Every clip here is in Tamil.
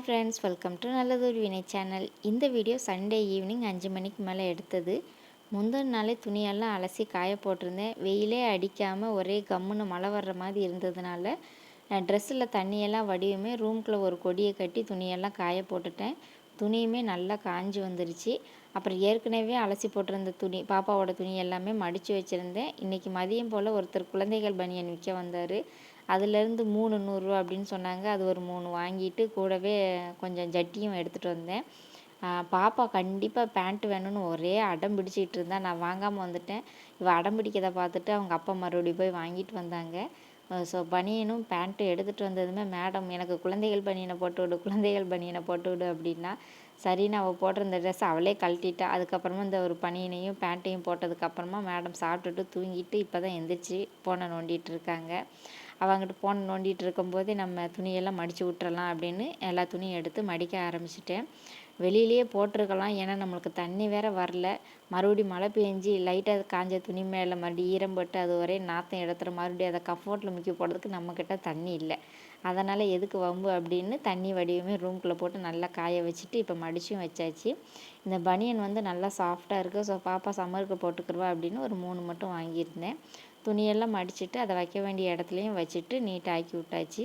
ஹாய் ஃப்ரெண்ட்ஸ், வெல்கம் டு நல்லதொரு வினை சேனல். இந்த வீடியோ சண்டே ஈவினிங் 5 மணிக்கு மேலே எடுத்தது. முந்தின நாளே துணியெல்லாம் அலசி காய போட்டிருந்தேன். வெயிலே அடிக்காமல் ஒரே கம்முன்னு மழை வர்ற மாதிரி இருந்ததுனால ட்ரெஸ்ஸில் தண்ணியெல்லாம் வடியுமே ரூம்குள்ளே ஒரு கொடியை கட்டி துணியெல்லாம் காய போட்டுட்டேன். துணியுமே நல்லா காஞ்சி வந்துருச்சு. அப்புறம் ஏற்கனவே அலசி போட்டிருந்த பாப்பாவோட துணி எல்லாமே மடித்து வச்சுருந்தேன். இன்றைக்கி மதியம் போல் ஒருத்தர் குழந்தைகள் பனியன் விற்க வந்தார். அதுலேருந்து 3 100 அப்படின்னு சொன்னாங்க. அது ஒரு 3 வாங்கிட்டு கூடவே கொஞ்சம் ஜட்டியும் எடுத்துகிட்டு வந்தேன். பாப்பா கண்டிப்பாக பேண்ட் வேணும்னு ஒரே அடம் பிடிச்சிக்கிட்டு இருந்தா. நான் வாங்காமல் வந்துட்டேன். இவள் அடம் பிடிக்கிறத பார்த்துட்டு அவங்க அப்பா மறுபடியும் போய் வாங்கிட்டு வந்தாங்க. ஸோ பனியனும் பேண்ட்டும் எடுத்துகிட்டு வந்ததுமே மேடம் எனக்கு குழந்தைகள் பனியனை போட்டு விடு, குழந்தைகள் பனியனை போட்டு விடு அப்படின்னா, சரின்னு அவள் போட்டிருந்த ட்ரெஸ் அவளே கழட்டிட்டா. அதுக்கப்புறமா இந்த ஒரு பனியனையும் பேண்ட்டையும் போட்டதுக்கப்புறமா மேடம் சாப்பிட்டுட்டு தூங்கிட்டு இப்போ தான் எந்திரிச்சு ஃபோனை நோண்டிகிட்டு இருக்காங்க. அவங்ககிட்ட ஃபோன் நோண்டிகிட்டு இருக்கும்போதே நம்ம துணியெல்லாம் மடித்து விட்டுறலாம் அப்படின்னு எல்லா துணியும் எடுத்து மடிக்க ஆரம்பிச்சிட்டேன். வெளியிலேயே போட்டிருக்கலாம், ஏன்னா நம்மளுக்கு தண்ணி வேறு வரல. மறுபடியும் மழை பெஞ்சி லைட்டாக காஞ்ச துணி மேலே மறுபடியும் ஈரம் போட்டு அது ஒரே நாற்றம் எடுத்துகிற மறுபடியும் அதை கம்ஃபர்ட்டில் முக்கி போடுறதுக்கு நம்மக்கிட்ட தண்ணி இல்லை. அதனால் எதுக்கு வம்பு அப்படின்னு தண்ணி வடியுமே ரூம்குள்ளே போட்டு நல்லா காய வச்சுட்டு இப்போ மடிச்சும் வச்சாச்சு. இந்த பனியன் வந்து நல்லா சாஃப்டாக இருக்குது. ஸோ பாப்பா சம்மருக்கு போட்டுக்கிடுவா அப்படின்னு ஒரு 3 மட்டும் வாங்கியிருந்தேன். துணியெல்லாம் மடிச்சுட்டு அதை வைக்க வேண்டிய இடத்துலையும் வச்சுட்டு நீட்டாக ஆக்கி விட்டாச்சு.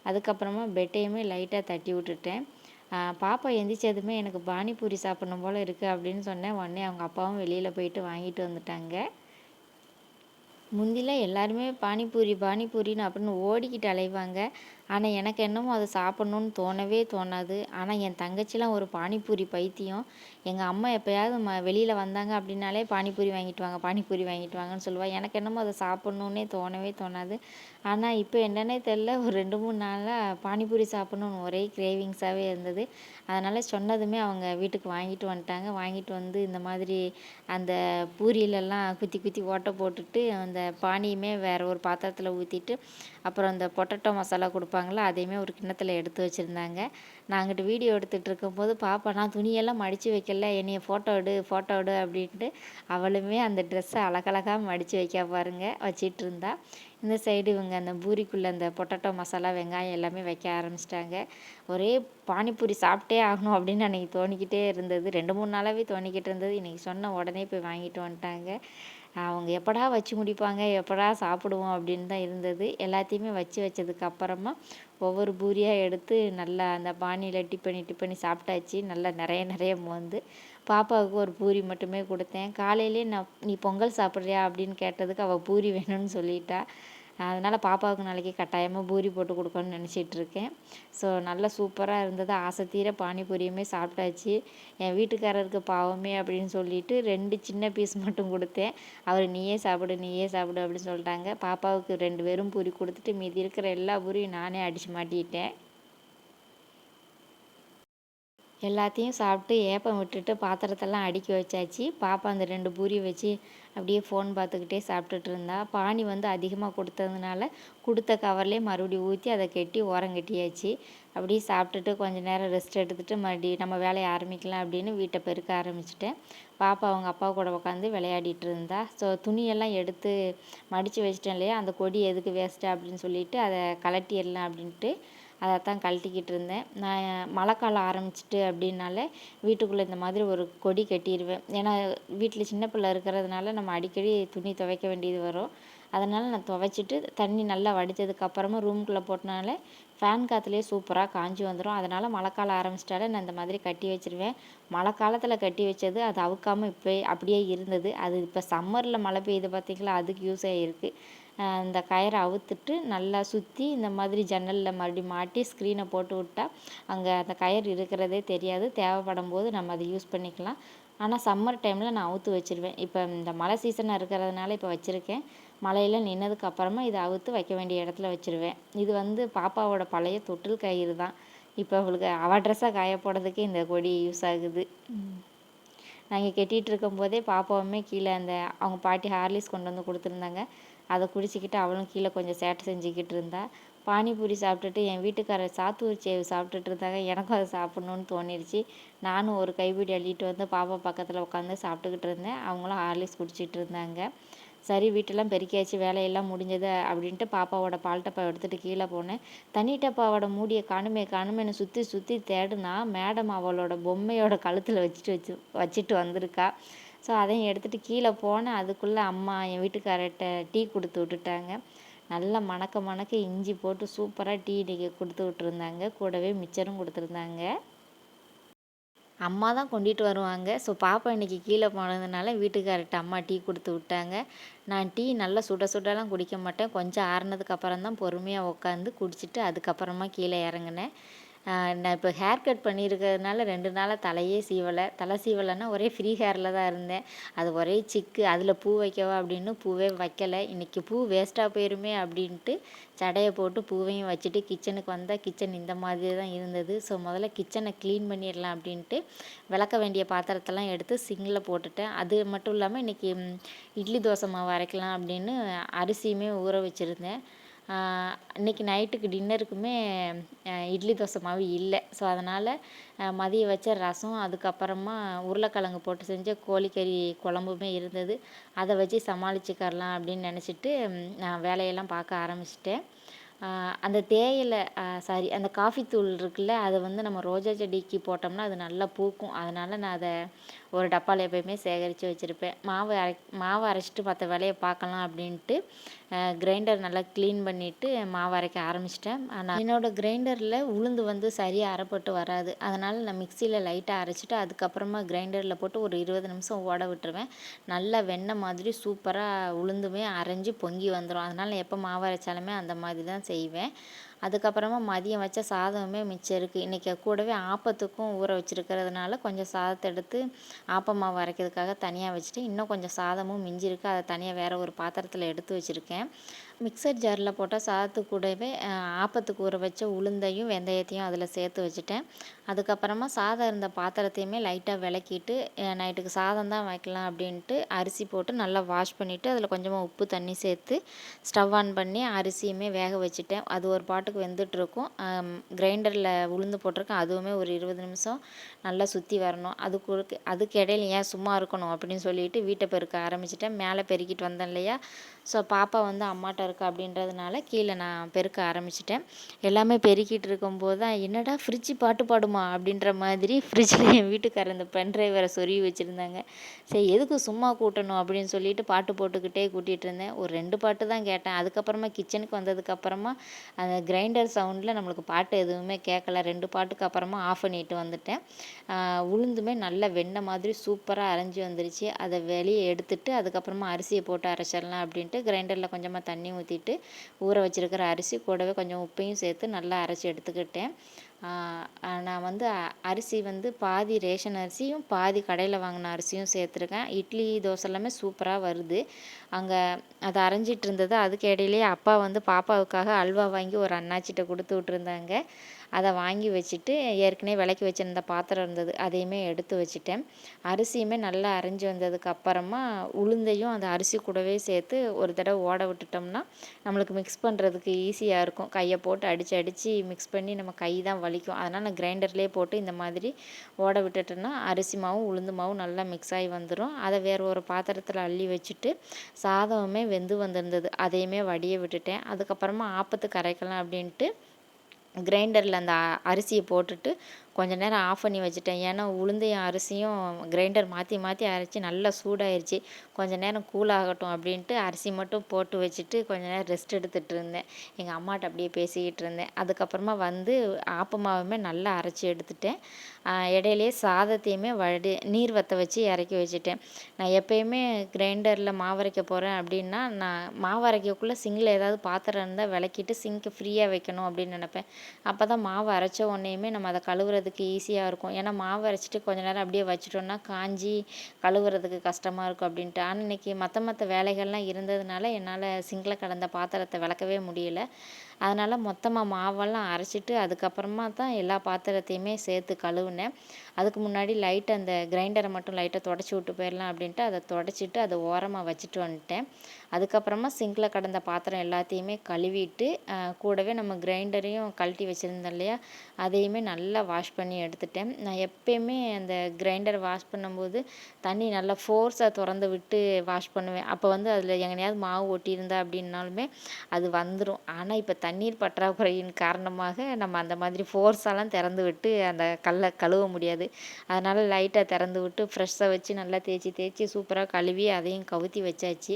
அதுக்கப்புறமா பெட்டையுமே லைட்டாக தட்டி விட்டுட்டேன். பாப்பா எந்திரிச்சதுமே எனக்கு பானிபூரி சாப்பிட்ணும் போல் இருக்குது அப்படின்னு சொன்னேன். உடனே அவங்க அப்பாவும் வெளியில் போயிட்டு வாங்கிட்டு வந்துட்டாங்க. முந்திலாம் எல்லாருமே பானிபூரி பானிபூரின்னு அப்படின்னு ஓடிக்கிட்டு அலைவாங்க. ஆனால் எனக்கு என்னமோ அதை சாப்பிட்ணுன்னு தோணவே தோணாது. ஆனால் என் தங்கச்சிலாம் ஒரு பானிபூரி பைத்தியம். எங்கள் அம்மா எப்போயாவது வெளியில் வந்தாங்க அப்படின்னாலே பானிபூரி வாங்கிட்டு வாங்க, பானிபூரி வாங்கிட்டு வாங்கன்னு சொல்லுவாள். எனக்கு என்னமோ அதை சாப்பிட்ணுன்னே தோணவே தோணாது. ஆனால் இப்போ என்னன்னே தெரில, ஒரு 2 3 நாளாக பானிபூரி சாப்பிட்ணுன்னு ஒரே கிரேவிங்ஸாகவே இருந்தது. அதனால் சொன்னதுமே அவங்க வீட்டுக்கு வாங்கிட்டு வந்துட்டாங்க. வாங்கிட்டு வந்து இந்த மாதிரி அந்த பூரியிலலாம் குத்தி குத்தி ஓட்டை போட்டுட்டு அந்த பானியுமே வேறு ஒரு பாத்திரத்தில் ஊற்றிட்டு அப்புறம் அந்த பொட்டேட்டோ மசாலா கொடுப்பாங்களா, அதையுமே ஒரு கிண்ணத்தில் எடுத்து வச்சுருந்தாங்க. நான் அங்கிட்டு வீடியோ எடுத்துகிட்டு இருக்கும்போது பாப்பா நான் துணியெல்லாம் மடித்து வைக்கல, என்னைய ஃபோட்டோ எடு ஃபோட்டோ எடு அப்படின்ட்டு அவளுமே அந்த ட்ரெஸ்ஸை அழகழகாக மடித்து வைக்க பாருங்க வச்சிட்டு இருந்தா. இந்த சைடு இவங்க அந்த பூரிக்குள்ளே அந்த பொட்டேட்டோ மசாலா வெங்காயம் எல்லாமே வைக்க ஆரம்பிச்சிட்டாங்க. ஒரே பானிபூரி சாப்பிட்டே ஆகணும் அப்படின்னு அன்றைக்கி தோணிக்கிட்டே இருந்தது. 2 3 நாளாகவே தோணிக்கிட்டு இருந்தது. இன்றைக்கி சொன்ன உடனே போய் வாங்கிட்டு வந்துட்டாங்க. அவங்க எப்படா வச்சு முடிப்பாங்க, எப்படா சாப்பிடுவோம் அப்படின்னு தான் இருந்தது. எல்லாத்தையுமே வச்சதுக்கு அப்புறமா ஒவ்வொரு பூரியாக எடுத்து நல்லா அந்த பானியில் டிப் பண்ணி சாப்பிட்டாச்சு. நல்லா நிறைய நிறைய மோந்து பாப்பாவுக்கு ஒரு பூரி மட்டுமே கொடுத்தேன். காலையிலே நீ பொங்கல் சாப்பிட்றியா அப்படின்னு கேட்டதுக்கு அவள் பூரி வேணும்னு சொல்லிட்டா. அதனால் பாப்பாவுக்கு நாளைக்கு கட்டாயமாக பூரி போட்டு கொடுக்கணும்னு நினச்சிட்ருக்கேன். ஸோ நல்லா சூப்பராக இருந்தது. ஆசை தீர பானிபூரியுமே சாப்பிட்டாச்சு. என் வீட்டுக்காரருக்கு பாவமே அப்படின்னு சொல்லிட்டு 2 சின்ன பீஸ் மட்டும் கொடுத்தேன். அவர் நீயே சாப்பிடு நீயே சாப்பிடு அப்படின்னு சொல்லிட்டாங்க. பாப்பாவுக்கு 2 வெறும் பூரி கொடுத்துட்டு மீதி இருக்கிற எல்லா பூரியும் நானே அடித்து மாட்டிக்கிட்டேன். எல்லாத்தையும் சாப்பிட்டு ஏப்பம் விட்டுட்டு பாத்திரத்தெல்லாம் அடுக்கி வச்சாச்சு. பாப்பா அந்த 2 பூரி வச்சு அப்படியே ஃபோன் பார்த்துக்கிட்டே சாப்பிட்டுட்டு இருந்தா. பானி வந்து அதிகமாக கொடுத்ததுனால கொடுத்த கவர்லேயே மறுபடியும் ஊற்றி அதை கட்டி ஓரங்கட்டியாச்சு. அப்படியே சாப்பிட்டுட்டு கொஞ்சம் நேரம் ரெஸ்ட் எடுத்துகிட்டு மறுபடியும் நம்ம வேலையை ஆரம்பிக்கலாம் அப்படின்னு வீட்டை பெருக்க ஆரம்பிச்சிட்டேன். பாப்பா அவங்க அப்பா கூட உட்காந்து விளையாடிட்டு இருந்தா. ஸோ துணியெல்லாம் எடுத்து மடித்து வச்சிட்டேன் இல்லையா, அந்த கொடி எதுக்கு வேஸ்ட்டு அப்படின்னு சொல்லிட்டு அதை கலட்டிடலாம் அப்படின்ட்டு அதைத்தான் கழட்டிக்கிட்டு இருந்தேன். நான் மழைக்காலம் ஆரம்பிச்சிட்டு அப்படின்னாலே வீட்டுக்குள்ளே இந்த மாதிரி ஒரு கொடி கட்டிடுவேன். ஏன்னா வீட்டில் சின்ன பிள்ளை இருக்கிறதுனால நம்ம அடிக்கடி துணி துவைக்க வேண்டியது வரும். அதனால் நான் துவைச்சிட்டு தண்ணி நல்லா வடித்ததுக்கப்புறமா ரூம்குள்ளே போட்டனால ஃபேன் காற்றுலேயே சூப்பராக காஞ்சி வந்துடும். அதனால் மழைக்காலம் ஆரம்பிச்சிட்டாலே நான் இந்த மாதிரி கட்டி வச்சுருவேன். மழை காலத்தில் கட்டி வச்சது அது அவுக்காமல் இப்போ அப்படியே இருந்தது. அது இப்போ சம்மரில் மழை பெய்யுது பார்த்திங்களா, அதுக்கு யூஸ் ஆகிருக்கு. இந்த கயிறை அவுத்துட்டு நல்லா சுற்றி இந்த மாதிரி ஜன்னலில் மறுபடியும் மாட்டி ஸ்க்ரீனை போட்டு விட்டா அங்கே அந்த கயிறு இருக்கிறதே தெரியாது. தேவைப்படும் போது நம்ம அதை யூஸ் பண்ணிக்கலாம். ஆனால் சம்மர் டைமில் நான் அவுத்து வச்சுருவேன். இப்போ இந்த மழை சீசனாக இருக்கிறதுனால இப்போ வச்சுருக்கேன். மழையில் நின்னதுக்கு அப்புறமா இதை அவுத்து வைக்க வேண்டிய இடத்துல வச்சுருவேன். இது வந்து பாப்பாவோட பழைய தொட்டில் கயிறு தான். இப்போ அவளுக்கு அவள் ட்ரெஸ்ஸாக காய போடுறதுக்கே இந்த கொடி யூஸ் ஆகுது. நாங்கள் கட்டிகிட்டு இருக்கும்போதே பாப்பாவுமே கீழே அந்த அவங்க பாட்டி ஹார்லிக்ஸ் கொண்டு வந்து கொடுத்துருந்தாங்க. அதை குடிச்சிக்கிட்டு அவளும் கீழே கொஞ்சம் சேட்டை செஞ்சுக்கிட்டு இருந்தா. பானிபூரி சாப்பிட்டுட்டு என் வீட்டுக்காரர் சாத்தூர் சேவ் சாப்பிட்டுட்டு இருந்தாங்க. எனக்கும் அதை சாப்பிட்ணுன்னு தோணிடுச்சு. நானும் ஒரு கைப்பிடி அள்ளிட்டு வந்து பாப்பா பக்கத்தில் உட்காந்து சாப்பிட்டுக்கிட்டு இருந்தேன். அவங்களும் ஹார்லிக்ஸ் குடிச்சிட்டு இருந்தாங்க. சரி வீட்டெல்லாம் பெருக்கியாச்சு, வேலையெல்லாம் முடிஞ்சது அப்படின்ட்டு பாப்பாவோட பால் டப்பா எடுத்துகிட்டு கீழே போனேன். தண்ணி டப்பாவோட மூடியை காணுமேன்னு சுற்றி சுற்றி தேடுனா மேடம் அவளோட பொம்மையோட கழுத்தில் வச்சுட்டு வந்திருக்கா. ஸோ அதையும் எடுத்துகிட்டு கீழே போனேன். அதுக்குள்ளே அம்மா என் வீட்டுக்காரர்கிட்ட டீ கொடுத்து விட்டுட்டாங்க. நல்லா மணக்க மணக்க இஞ்சி போட்டு சூப்பராக டீ இன்றைக்கி கொடுத்து விட்டுருந்தாங்க. கூடவே மிச்சரும் கொடுத்துருந்தாங்க. அம்மா தான் கொண்டுட்டு வருவாங்க. ஸோ பாப்பா இன்றைக்கி கீழே போனதுனால வீட்டுக்காரர்கிட்ட அம்மா டீ கொடுத்து விட்டாங்க. நான் டீ நல்லா சுட சுடலாம் குடிக்க மாட்டேன். கொஞ்சம் ஆறுனதுக்கப்புறம் தான் பொறுமையாக உட்காந்து குடிச்சிட்டு அதுக்கப்புறமா கீழே இறங்குனேன். நான் இப்போ ஹேர் கட் பண்ணியிருக்கிறதுனால 2 நாளாக தலையே சீவலை. தலை சீவலைன்னா ஒரே ஃப்ரீ ஹேரில் தான் இருந்தேன். அது ஒரே சிக்கு. அதில் பூ வைக்கவா அப்படின்னு பூவே வைக்கலை. இன்றைக்கி பூ வேஸ்ட்டாக போயிருமே அப்படின்ட்டு சடையை போட்டு பூவையும் வச்சுட்டு கிச்சனுக்கு வந்தால் கிச்சன் இந்த மாதிரி தான் இருந்தது. ஸோ முதல்ல கிச்சனை க்ளீன் பண்ணிடலாம் அப்படின்ட்டு விளக்க வேண்டிய பாத்திரத்தெல்லாம் எடுத்து சிங்கில் போட்டுட்டேன். அது மட்டும் இல்லாமல் இன்றைக்கி இட்லி தோசை மாவு அரைக்கலாம் அப்படின்னு அரிசியுமே ஊற வச்சுருந்தேன். இன்றைக்கி நைட்டுக்கு டின்னருக்குமே இட்லி தோசை மாவு இல்லை. ஸோ அதனால் மதியம் வச்ச ரசம், அதுக்கப்புறமா உருளைக்கிழங்கு போட்டு செஞ்ச கோழிக்கறி குழம்புமே இருந்தது. அதை வச்சு சமாளிச்சுக்கரலாம் அப்படின்னு நினச்சிட்டு நான் வேலையெல்லாம் பார்க்க ஆரம்பிச்சிட்டேன். அந்த தேயிலை அந்த காஃபி தூள் இருக்குல்ல, அதை வந்து நம்ம ரோஜா செடிக்கு போட்டோம்னா அது நல்லா பூக்கும். அதனால் நான் அதை ஒரு டப்பாவில் எப்போயுமே சேகரித்து வச்சுருப்பேன். மாவு அரைச்சிட்டு மற்ற வேலையை பார்க்கலாம் அப்படின்ட்டு கிரைண்டர் நல்லா க்ளீன் பண்ணிவிட்டு மாவு அரைக்க ஆரம்பிச்சிட்டேன். ஆனால் என்னோடய கிரைண்டரில் உளுந்து வந்து சரியாக அரைப்பட்டு வராது. அதனால் நான் மிக்சியில் லைட்டாக அரைச்சிட்டு அதுக்கப்புறமா கிரைண்டரில் போட்டு ஒரு 20 நிமிஷம் ஓட விட்டுருவேன். நல்லா வெண்ணெய் மாதிரி சூப்பராக உளுந்துமே அரைஞ்சி பொங்கி வந்துடும். அதனால் எப்போ மாவு அரைச்சாலுமே அந்த மாதிரி தான் செய்வேன். அதுக்கப்புறமா மதியம் வச்ச சாதமுமே மிச்சம் இருக்குது. இன்றைக்கி கூடவே ஆப்பத்துக்கும் ஊற வச்சுருக்கிறதுனால கொஞ்சம் சாதத்தை எடுத்து ஆப்ப மாவு அரைக்கிறதுக்காக தனியாக வச்சுட்டு இன்னும் கொஞ்சம் சாதமும் மிஞ்சி இருக்குது. அதை தனியாக வேறு ஒரு பாத்திரத்தில் எடுத்து வச்சுருக்கேன். மிக்சர் ஜாரில் போட்டால் சாதத்துக்கு கூடவே ஆப்பத்துக்கு ஊற வச்ச உளுந்தையும் வெந்தயத்தையும் அதில் சேர்த்து வச்சுட்டேன். அதுக்கப்புறமா சாதம் இருந்த பாத்திரத்தையுமே லைட்டாக விளக்கிட்டு நைட்டுக்கு சாதம் தான் வைக்கலாம் அப்படின்ட்டு அரிசி போட்டு நல்லா வாஷ் பண்ணிவிட்டு அதில் கொஞ்சமாக உப்பு தண்ணி சேர்த்து ஸ்டவ் ஆன் பண்ணி அரிசியுமே வேக வச்சுட்டேன். அது ஒரு பாட்டுக்கு வெந்துட்டுருக்கும். கிரைண்டரில் உளுந்து போட்டிருக்கேன். அதுவுமே ஒரு 20 நிமிஷம் நல்லா சுற்றி வரணும். அதுக்கு இடையில ஏன் சும்மா இருக்கணும் அப்படின்னு சொல்லிட்டு வீட்டை பெருக்க ஆரம்பிச்சிட்டேன். மேலே பெருக்கிட்டு வந்தேன் இல்லையா, ஸோ பாப்பா வந்து அம்மாட்ட இருக்கா அப்படின்றதுனால கீழே நான் பெருக்க ஆரம்பிச்சிட்டேன். எல்லாமே பெருக்கிட்டு இருக்கும்போது தான் என்னடா ஃப்ரிட்ஜு பாட்டு பாடுமா அப்படின்ற மாதிரி ஃப்ரிட்ஜில் என் வீட்டுக்காரர் இந்த பென்ட்ரைவ் வேறு சொருவி வச்சுருந்தாங்க. சரி எதுக்கு சும்மா கூட்டணும் அப்படின்னு சொல்லிட்டு பாட்டு போட்டுக்கிட்டே கூட்டிகிட்டு இருந்தேன். ஒரு 2 பாட்டு தான் கேட்டேன். அதுக்கப்புறமா கிச்சனுக்கு வந்ததுக்கப்புறமா அந்த கிரைண்டர் சவுண்டில் நம்மளுக்கு பாட்டு எதுவுமே கேட்கல. 2 பாட்டுக்கு அப்புறமா ஆஃப் பண்ணிட்டு வந்துட்டேன். உளுந்துமே நல்லா வெண்ணெய் மாதிரி சூப்பராக அரைஞ்சி வந்துருச்சு. அதை வெளியே எடுத்துட்டு அதுக்கப்புறமா அரிசியை போட்டு அரைச்சிடலாம் அப்படின்ட்டு கிரைண்டரில் கொஞ்சமாக தண்ணி ஊற்றிட்டு ஊற வச்சுருக்கிற அரிசி கூடவே கொஞ்சம் உப்பையும் சேர்த்து நல்லா அரைச்சி எடுத்துக்கிட்டேன். நான் வந்து அரிசி வந்து பாதி ரேஷன் அரிசியும் பாதி கடையில் வாங்கின அரிசியும் சேர்த்துருக்கேன். இட்லி தோசை எல்லாமே சூப்பராக வருது. அங்கே அதை அரைஞ்சிட்டு இருந்தது. அதுக்கு இடையிலேயே அப்பா வந்து பாப்பாவுக்காக அல்வா வாங்கி ஒரு அண்ணாச்சிட்ட கொடுத்து விட்ருந்தாங்க. அதை வாங்கி வச்சுட்டு ஏற்கனவே விளக்கி வச்சுருந்த பாத்திரம் இருந்தது, அதையுமே எடுத்து வச்சுட்டேன். அரிசியுமே நல்லா அரைஞ்சி வந்ததுக்கு அப்புறமா உளுந்தையும் அந்த அரிசி கூடவே சேர்த்து ஒரு தடவை ஓட விட்டுட்டோம்னா நம்மளுக்கு மிக்ஸ் பண்ணுறதுக்கு ஈஸியாக இருக்கும். கையை போட்டு அடித்து மிக்ஸ் பண்ணி நம்ம கை தான் வலிக்கும். அதனால் நான் கிரைண்டர்லேயே போட்டு இந்த மாதிரி ஓட விட்டுட்டோன்னா அரிசி மாவும் உளுந்து மாவும் நல்லா மிக்ஸ் ஆகி வந்துடும். அதை வேறு ஒரு பாத்திரத்தில் அள்ளி வச்சுட்டு சாதமுமே வெந்து வந்திருந்தது, அதையுமே வடிய விட்டுட்டேன். அதுக்கப்புறமா ஆப்பத்துக்கு அரைக்கலாம் அப்படின்ட்டு கிரைண்டரில் அந்த அரிசியை போட்டுட்டு கொஞ்ச நேரம் ஆஃப் பண்ணி வச்சுட்டேன். ஏன்னா உளுந்தையும் அரிசியும் கிரைண்டர் மாற்றி மாற்றி அரைச்சி நல்லா சூடாயிருச்சு. கொஞ்சம் நேரம் கூல் ஆகட்டும் அப்படின்ட்டு அரிசி மட்டும் போட்டு வச்சுட்டு கொஞ்ச நேரம் ரெஸ்ட் எடுத்துகிட்டு இருந்தேன். எங்கள் அம்மாட்ட அப்படியே பேசிக்கிட்டு இருந்தேன். அதுக்கப்புறமா வந்து ஆப்ப மாவுமே நல்லா அரைச்சி எடுத்துட்டேன். இடையிலேயே சாதத்தையுமே நீர் வற்ற வச்சு இறக்கி வச்சுட்டேன். நான் எப்போயுமே கிரைண்டரில் மாவரைக்க போகிறேன் அப்படின்னா நான் மாவரைக்கக்குள்ளே சிங்கில் ஏதாவது பாத்திரம் இருந்தால் விளக்கிட்டு சிங்க்கை ஃப்ரீயாக வைக்கணும் அப்படின்னு நினப்பேன். அப்போ தான் மாவு அரைச்ச உடனேயுமே நம்ம அதை கழுவுறதுக்கு ஈஸியாக இருக்கும். ஏன்னா மாவு அரைச்சிட்டு கொஞ்ச நேரம் அப்படியே வச்சுட்டோன்னா காஞ்சி கழுவுறதுக்கு கஷ்டமாக இருக்கும் அப்படின்ட்டு. ஆனால் இன்றைக்கி மற்ற வேலைகள்லாம் இருந்ததுனால என்னால் சிங்கில் கடந்த பாத்திரத்தை விளக்கவே முடியல. அதனால் மொத்தமாக மாவெல்லாம் அரைச்சிட்டு அதுக்கப்புறமா தான் எல்லா பாத்திரத்தையுமே சேர்த்து கழுவுனேன். அதுக்கு முன்னாடி லைட்டாக அந்த கிரைண்டரை மட்டும் லைட்டாக தொடச்சி விட்டு போயிடலாம் அப்படின்ட்டு அதை தொடச்சிட்டு அதை ஓரமாக வச்சுட்டு வந்துட்டேன். அதுக்கப்புறமா சிங்கில் கடந்த பாத்திரம் எல்லாத்தையுமே கழுவிட்டு கூடவே நம்ம கிரைண்டரையும் கழட்டி வச்சுருந்தோம் இல்லையா, அதையுமே நல்லா வாஷ் வாஷ் பண்ணி எடுத்துட்டேன். நான் எப்பயுமே அந்த கிரைண்டர் வாஷ் பண்ணும்போது தண்ணி நல்லா ஃபோர்ஸாக திறந்து விட்டு வாஷ் பண்ணுவேன். அப்போ வந்து அதில் எங்கனையாவது மாவு ஒட்டியிருந்தா அப்படின்னாலுமே அது வந்துடும். ஆனால் இப்போ தண்ணீர் பற்றாக்குறையின் காரணமாக நம்ம அந்த மாதிரி ஃபோர்ஸாலாம் திறந்து விட்டு அந்த கல்லை கழுவ முடியாது. அதனால் லைட்டாக திறந்து விட்டு ஃப்ரெஷ்ஷை வச்சு நல்லா தேய்ச்சி சூப்பராக கழுவி அதையும் கவுத்தி வச்சாச்சு.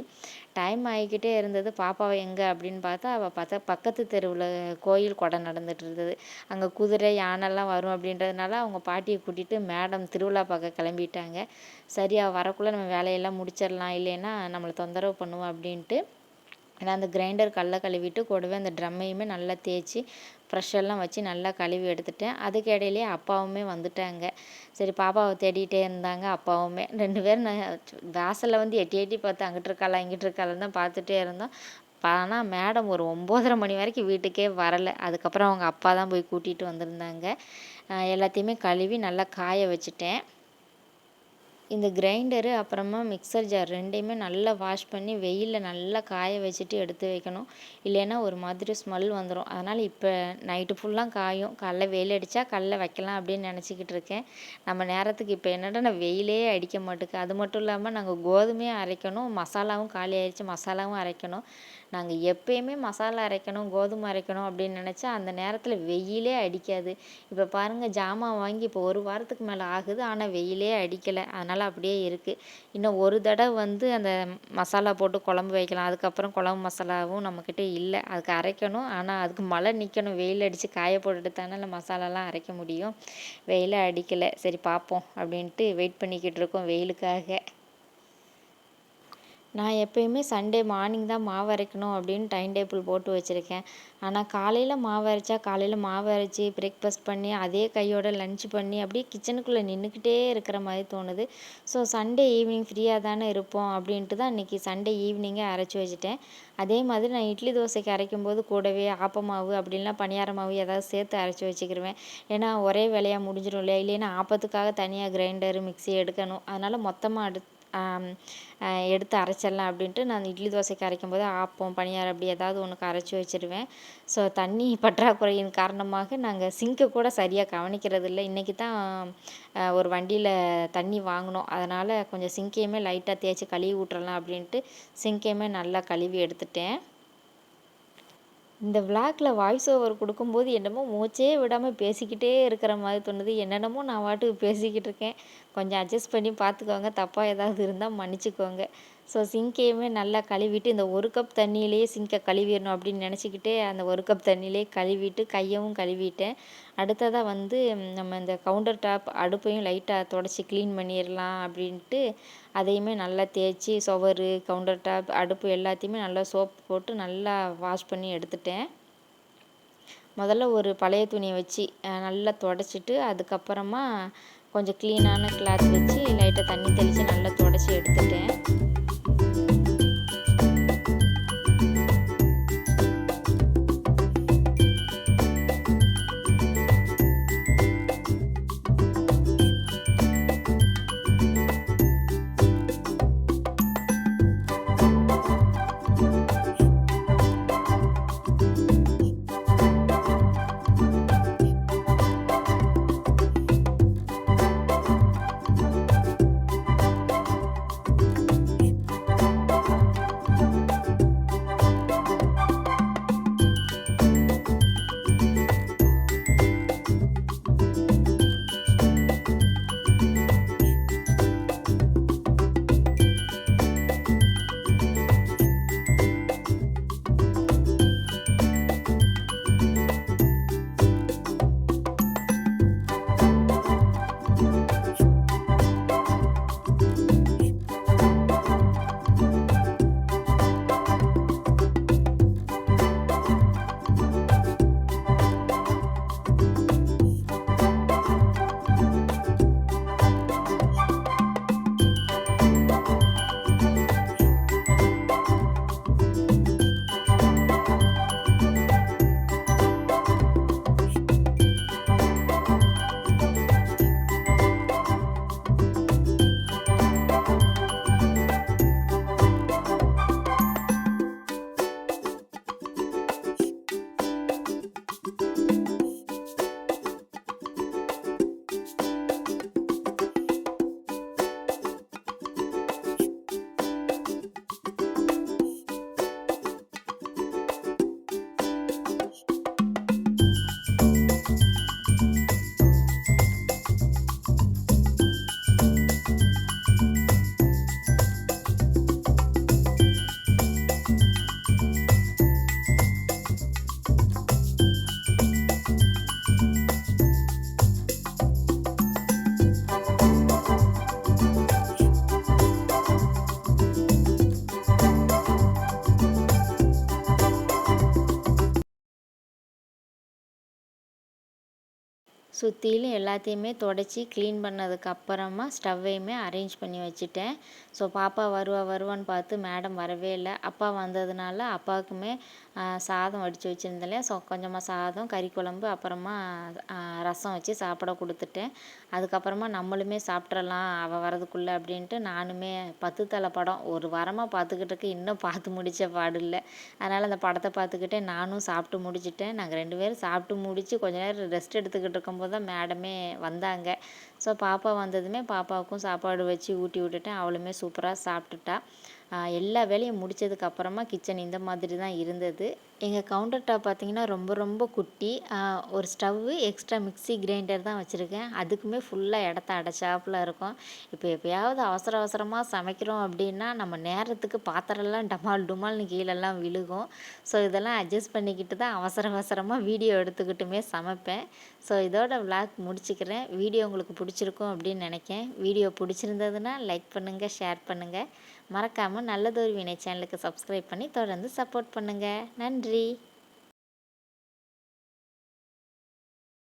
டைம் ஆகிக்கிட்டே இருந்தது. பாப்பாவை எங்கே அப்படின்னு பார்த்தா அவள் பக்கத்து தெருவில் கோயில் கொடை நடந்துட்டு இருந்தது. அங்கே குதிரை யானைலாம் வரும் அப்படின்றதுனால அவங்க பாட்டியை கூட்டிகிட்டு மேடம் திருவிழா பார்க்க கிளம்பிட்டாங்க. சரி அவள் வரக்குள்ளே நம்ம வேலையெல்லாம் முடிச்சிடலாம், இல்லைன்னா நம்மளை தொந்தரவு பண்ணுவோம் அப்படின்ட்டு நான் அந்த கிரைண்டர் கல்லை கழுவிட்டு கூடவே அந்த ட்ரம்மையுமே நல்லா தேய்ச்சி ப்ரெஷ்ஷெல்லாம் வச்சு நல்லா கழுவி எடுத்துட்டேன். அதுக்கு இடையிலேயே அப்பாவுமே வந்துட்டாங்க. சரி பாப்பாவை தேடிகிட்டே இருந்தாங்க அப்பாவுமே. 2 பேரும் நான் வாசலில் வந்து எட்டி எட்டி பார்த்து அங்கிட்டு இருக்காளா இங்கிட்டு இருக்காளான்னு தான் பார்த்துட்டே இருந்தோம். ஆனால் மேடம் ஒரு 9:30 மணி வரைக்கும் வீட்டுக்கே வரலை. அதுக்கப்புறம் அவங்க அப்பா தான் போய் கூட்டிகிட்டு வந்திருந்தாங்க. எல்லாத்தையுமே கழுவி நல்லா காய வச்சுட்டேன். இந்த கிரைண்டரு அப்புறமா மிக்சர் ஜார் 2யுமே நல்லா வாஷ் பண்ணி வெயிலில் நல்லா காய வச்சுட்டு எடுத்து வைக்கணும். இல்லைன்னா ஒரு மாதிரி ஸ்மெல் வந்துடும். அதனால் இப்போ நைட்டு ஃபுல்லாக காயும். காலைல வெயில் அடித்தா காலைல வைக்கலாம் அப்படின்னு நினச்சிக்கிட்டு இருக்கேன். நம்ம நேரத்துக்கு இப்போ என்னடா வெயிலே அடிக்க மாட்டேங்குது. அது மட்டும் இல்லாமல் நாங்கள் கோதுமையும் அரைக்கணும், மசாலாவும் காலி ஆயிடுச்சு, மசாலாவும் அரைக்கணும். நாங்கள் எப்பயுமே மசாலா அரைக்கணும், கோதுமை அரைக்கணும் அப்படின்னு நினச்சா அந்த நேரத்தில் வெயிலே அடிக்காது. இப்போ பாருங்கள் ஜாமான் வாங்கி இப்போ 1 வாரத்துக்கு மேலே ஆகுது. ஆனால் வெயிலே அடிக்கலை. அதனால் அப்படியே இருக்குது. இன்னும் ஒரு தடவை வந்து அந்த மசாலா போட்டு குழம்பு வைக்கலாம். அதுக்கப்புறம் குழம்பு மசாலாவும் நம்மக்கிட்ட இல்லை. அதுக்கு அரைக்கணும். ஆனால் அதுக்கு மழை நிற்கணும். வெயில் அடித்து காய போட்டுட்டு தானே இல்லை மசாலாலாம் அரைக்க முடியும். வெயிலே அடிக்கலை. சரி பார்ப்போம் அப்படின்ட்டு வெயிட் பண்ணிக்கிட்டு இருக்கோம் வெயிலுக்காக. நான் எப்பயுமே சண்டே மார்னிங் தான் மாவு அரைக்கணும் அப்படின்னு டைம் டேபிள் போட்டு வச்சுருக்கேன். ஆனால் காலையில் மாவு அரைச்சா காலையில் மாவு அரைச்சி பிரேக்ஃபாஸ்ட் பண்ணி அதே கையோட லன்ச் பண்ணி அப்படியே கிச்சனுக்குள்ளே நின்றுக்கிட்டே இருக்கிற மாதிரி தோணுது. ஸோ சண்டே ஈவினிங் ஃப்ரீயாக தானே இருப்போம் அப்படின்ட்டு தான் இன்றைக்கி சண்டே ஈவினிங்கே அரைச்சி வச்சுட்டேன். அதே மாதிரி நான் இட்லி தோசைக்கு அரைக்கும்போது கூடவே ஆப்பமாவு அப்படின்லாம் பணியார மாவு ஏதாவது சேர்த்து அரைச்சி வச்சுக்கிருவேன். ஏன்னா ஒரே வேலையாக முடிஞ்சிடும் இல்லையா. இல்லைன்னா ஆப்பத்துக்காக தனியாக கிரைண்டரு மிக்ஸி எடுக்கணும். அதனால் மொத்தமாக எடுத்து அரைச்சிடலாம் அப்படின்ட்டு நான் இட்லி தோசைக்கு அரைக்கும்போது ஆப்பம் பணியாரம் அப்படி ஏதாவது ஒன்றுக்கு அரைச்சி வச்சுருவேன். ஸோ தண்ணி பற்றாக்குறையின் காரணமாக நாங்கள் சிங்கை கூட சரியாக கவனிக்கிறது இல்லை. இன்றைக்கி தான் ஒரு வண்டியில் தண்ணி வாங்கினோம். அதனால் கொஞ்சம் சிங்கையுமே லைட்டாக தேய்ச்சி கழுவி விட்றலாம் அப்படின்ட்டு சிங்கையுமே நல்லா கழுவி எடுத்துட்டேன். இந்த விளாகில் வாய்ஸ் ஓவர் கொடுக்கும்போது என்னமோ மூச்சே விடாமல் பேசிக்கிட்டே இருக்கிற மாதிரி தோணுது. என்னென்னமோ நான் பாட்டுக்கு பேசிக்கிட்டு இருக்கேன். கொஞ்சம் அட்ஜஸ்ட் பண்ணி பார்த்துக்கோங்க. தப்பாக ஏதாவது இருந்தால் மன்னிச்சிக்கோங்க. ஸோ சிங்கையுமே நல்லா கழுவிட்டு இந்த 1 கப் தண்ணியிலேயே சிங்கை கழுவிடணும் அப்படின்னு நினச்சிக்கிட்டே அந்த 1 கப் தண்ணியிலே கழுவிட்டு கையவும் கழுவிட்டேன். அடுத்ததாக வந்து நம்ம இந்த கவுண்டர் டாப் அடுப்பையும் லைட்டாக தொடச்சி க்ளீன் பண்ணிடலாம் அப்படின்ட்டு அதையுமே நல்லா தேய்ச்சி சுவரு கவுண்டர் டாப் அடுப்பு எல்லாத்தையுமே நல்லா சோப்பு போட்டு நல்லா வாஷ் பண்ணி எடுத்துட்டேன். முதல்ல ஒரு பழைய துணியை வச்சு நல்லா தொடச்சிட்டு அதுக்கப்புறமா கொஞ்சம் க்ளீனான கிளாத் வச்சு லைட்டாக தண்ணி தெளித்து நல்லா தொடச்சி எடுத்துட்டேன். சுற்றிலும் எல்லாத்தையுமே தொடச்சி க்ளீன் பண்ணதுக்கு அப்புறமா ஸ்டவ்வையுமே அரேஞ்ச் பண்ணி வச்சுட்டேன். ஸோ பாப்பா வருவான்னு பார்த்து மேடம் வரவே இல்லை. அப்பா வந்ததுனால அப்பாவுக்குமே சாதம் வடித்து வச்சுருந்தேன் இல்லையா, ஸோ கொஞ்சமாக சாதம், கறி குழம்பு, அப்புறமா ரசம் வச்சு சாப்பிட கொடுத்துட்டேன். அதுக்கப்புறமா நம்மளுமே சாப்பிட்றலாம் அவள் வரதுக்குள்ளே அப்படின்ட்டு நானுமே 10 தலை படம் ஒரு வாரமாக பார்த்துக்கிட்டு இருக்கேன். இன்னும் பார்த்து முடித்த பாடு இல்லை. அதனால் அந்த படத்தை பார்த்துக்கிட்டே நானும் சாப்பிட்டு முடிச்சிட்டேன். நாங்கள் 2 பேரும் சாப்பிட்டு முடித்து கொஞ்ச நேரம் ரெஸ்ட் எடுத்துக்கிட்டு இருக்கும்போது தான் மேடமே வந்தாங்க. ஸோ பாப்பா வந்ததுமே பாப்பாவுக்கும் சாப்பாடு வச்சு ஊட்டி விட்டுட்டேன். அவளுமே சூப்பராக சாப்பிட்டுட்டா. எல்லா வேலையும் முடித்ததுக்கப்புறமா கிச்சன் இந்த மாதிரி தான் இருந்தது. எங்கள் கவுண்டர் டாப் பார்த்திங்கன்னா ரொம்ப ரொம்ப குட்டி. ஒரு ஸ்டவ்வு, எக்ஸ்ட்ரா மிக்ஸி கிரைண்டர் தான் வச்சுருக்கேன். அதுக்குமே ஃபுல்லாக இடத்த அடைச்சாப்புல இருக்கும். இப்போ எப்போயாவது அவசரமாக சமைக்கிறோம் அப்படின்னா நம்ம நேரத்துக்கு பாத்திரம்லாம் டமால் டுமால்னு கீழெல்லாம் விழுகும். ஸோ இதெல்லாம் அட்ஜஸ்ட் பண்ணிக்கிட்டு தான் அவசரமாக வீடியோ எடுத்துக்கிட்டுமே சமைப்பேன். ஸோ இதோட விளாக் முடிச்சுக்கிறேன். வீடியோ உங்களுக்கு பிடிச்சிருக்கும் அப்படின்னு நினைக்கிறேன். வீடியோ பிடிச்சிருந்ததுன்னா லைக் பண்ணுங்கள், ஷேர் பண்ணுங்கள். மறக்காமல் நல்லதொரு வினை சேனலுக்கு சப்ஸ்கிரைப் பண்ணி தொடர்ந்து சப்போர்ட் பண்ணுங்கள். நன்றி.